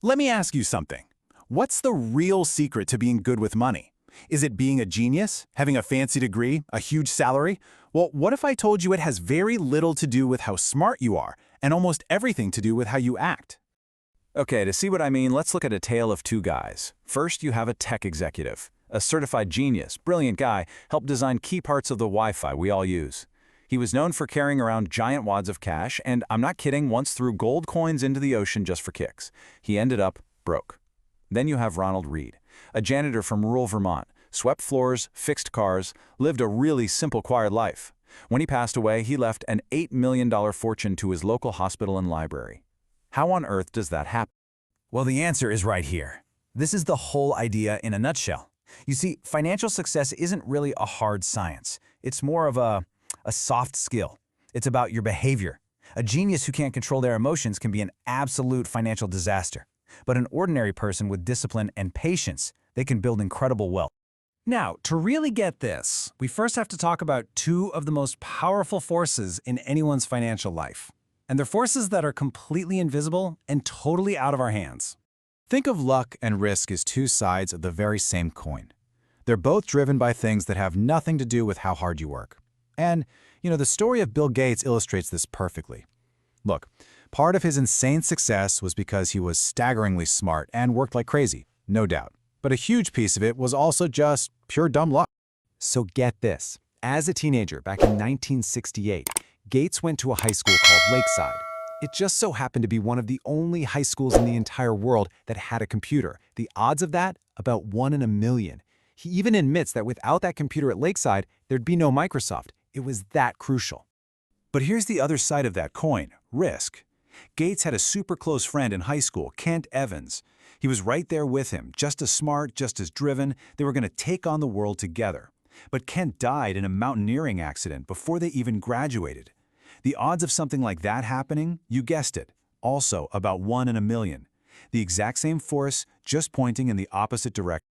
Let me ask you something. What's the real secret to being good with money? Is it being a genius, having a fancy degree, a huge salary? Well, what if I told you it has very little to do with how smart you are and almost everything to do with how you act? Okay, to see what I mean, let's look at a tale of two guys. First, you have a tech executive. A certified genius, brilliant guy, helped design key parts of the Wi-Fi we all use. He was known for carrying around giant wads of cash, and I'm not kidding, once threw gold coins into the ocean just for kicks. He ended up broke. Then you have Ronald Reed, a janitor from rural Vermont, swept floors, fixed cars, lived a really simple, quiet life. When he passed away, he left an $8 million fortune to his local hospital and library. How on earth does that happen? Well, the answer is right here. This is the whole idea in a nutshell. You see, financial success isn't really a hard science. It's more of a soft skill. It's about your behavior. A genius who can't control their emotions can be an absolute financial disaster. But an ordinary person with discipline and patience, they can build incredible wealth. Now, to really get this, we first have to talk about two of the most powerful forces in anyone's financial life. And they're forces that are completely invisible and totally out of our hands. Think of luck and risk as two sides of the very same coin. They're both driven by things that have nothing to do with how hard you work. And, the story of Bill Gates illustrates this perfectly. Look, part of his insane success was because he was staggeringly smart and worked like crazy, no doubt. But a huge piece of it was also just pure dumb luck. So get this. As a teenager back in 1968, Gates went to a high school called Lakeside. It just so happened to be one of the only high schools in the entire world that had a computer. The odds of that, about 1 in a million. He even admits that without that computer at Lakeside, there'd be no Microsoft. It was that crucial. But here's the other side of that coin, risk. Gates had a super close friend in high school, Kent Evans. He was right there with him, just as smart, just as driven. They were going to take on the world together. But Kent died in a mountaineering accident before they even graduated. The odds of something like that happening, you guessed it, also about 1 in a million. The exact same force, just pointing in the opposite direction.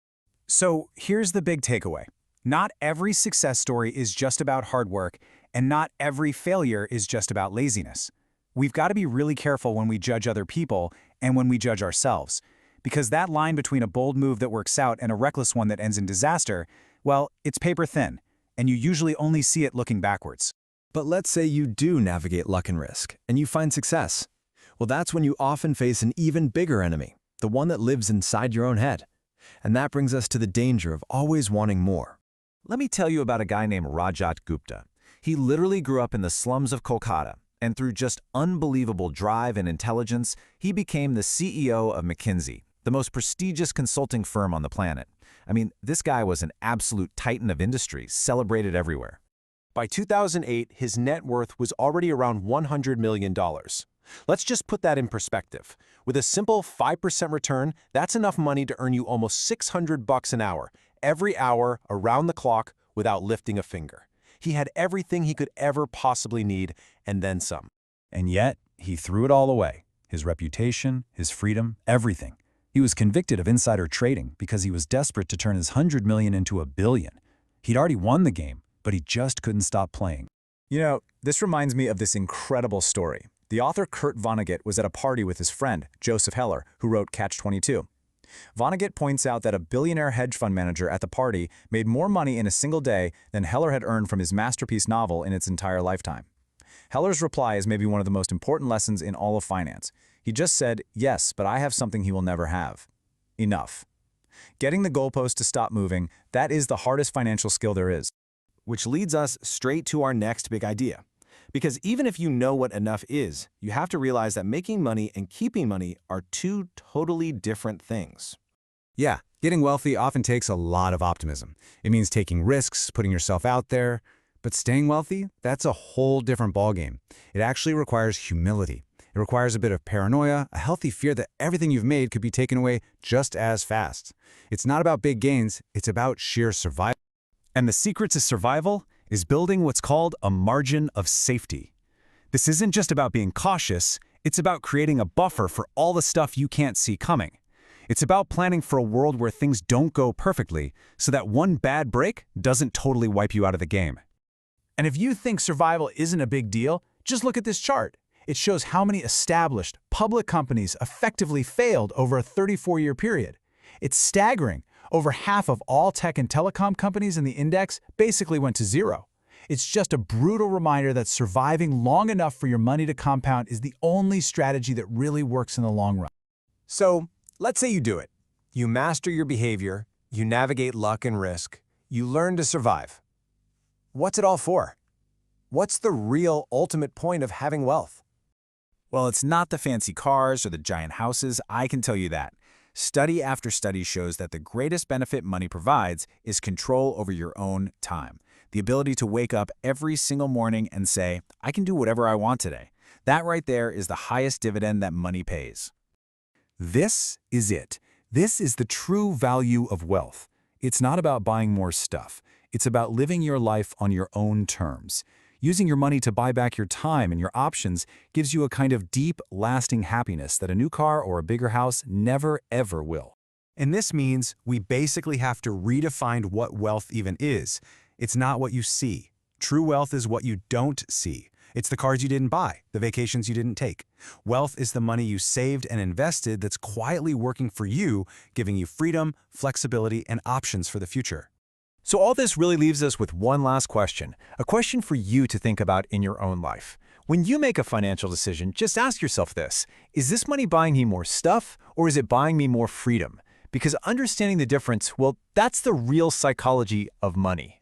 So here's the big takeaway. Not every success story is just about hard work, and not every failure is just about laziness. We've got to be really careful when we judge other people and when we judge ourselves, because that line between a bold move that works out and a reckless one that ends in disaster, well, it's paper thin, and you usually only see it looking backwards. But let's say you do navigate luck and risk, and you find success. Well, that's when you often face an even bigger enemy, the one that lives inside your own head. And that brings us to the danger of always wanting more. Let me tell you about a guy named Rajat Gupta. He literally grew up in the slums of Kolkata, and through just unbelievable drive and intelligence, he became the CEO of McKinsey, the most prestigious consulting firm on the planet. I mean, this guy was an absolute titan of industry, celebrated everywhere. By 2008, his net worth was already around $100 million. Let's just put that in perspective. With a simple 5% return, that's enough money to earn you almost $600 an hour, every hour, around the clock, without lifting a finger. He had everything he could ever possibly need, and then some. And yet, he threw it all away. His reputation, his freedom, everything. He was convicted of insider trading because he was desperate to turn his $100 million into $1 billion. He'd already won the game, but he just couldn't stop playing. This reminds me of this incredible story. The author Kurt Vonnegut was at a party with his friend, Joseph Heller, who wrote Catch-22. Vonnegut points out that a billionaire hedge fund manager at the party made more money in a single day than Heller had earned from his masterpiece novel in its entire lifetime. Heller's reply is maybe one of the most important lessons in all of finance. He just said, yes, but I have something he will never have. Enough. Getting the goalpost to stop moving, that is the hardest financial skill there is. Which leads us straight to our next big idea. Because even if you know what enough is, you have to realize that making money and keeping money are two totally different things. Yeah, getting wealthy often takes a lot of optimism. It means taking risks, putting yourself out there. But staying wealthy, that's a whole different ballgame. It actually requires humility. It requires a bit of paranoia, a healthy fear that everything you've made could be taken away just as fast. It's not about big gains, it's about sheer survival. And the secret to survival is building what's called a margin of safety. This isn't just about being cautious, it's about creating a buffer for all the stuff you can't see coming. It's about planning for a world where things don't go perfectly, so that one bad break doesn't totally wipe you out of the game. And if you think survival isn't a big deal, just look at this chart. It shows how many established, public companies effectively failed over a 34-year period. It's staggering. Over half of all tech and telecom companies in the index basically went to zero. It's just a brutal reminder that surviving long enough for your money to compound is the only strategy that really works in the long run. So, let's say you do it. You master your behavior, you navigate luck and risk, you learn to survive. What's it all for? What's the real ultimate point of having wealth? Well, it's not the fancy cars or the giant houses, I can tell you that. Study after study shows that the greatest benefit money provides is control over your own time. The ability to wake up every single morning and say, I can do whatever I want today. That right there is the highest dividend that money pays. This is it. This is the true value of wealth. It's not about buying more stuff. It's about living your life on your own terms. Using your money to buy back your time and your options gives you a kind of deep, lasting happiness that a new car or a bigger house never, ever will. And this means we basically have to redefine what wealth even is. It's not what you see. True wealth is what you don't see. It's the cars you didn't buy, the vacations you didn't take. Wealth is the money you saved and invested that's quietly working for you, giving you freedom, flexibility, and options for the future. So all this really leaves us with one last question, a question for you to think about in your own life. When you make a financial decision, just ask yourself this: is this money buying me more stuff, or is it buying me more freedom? Because understanding the difference, well, that's the real psychology of money.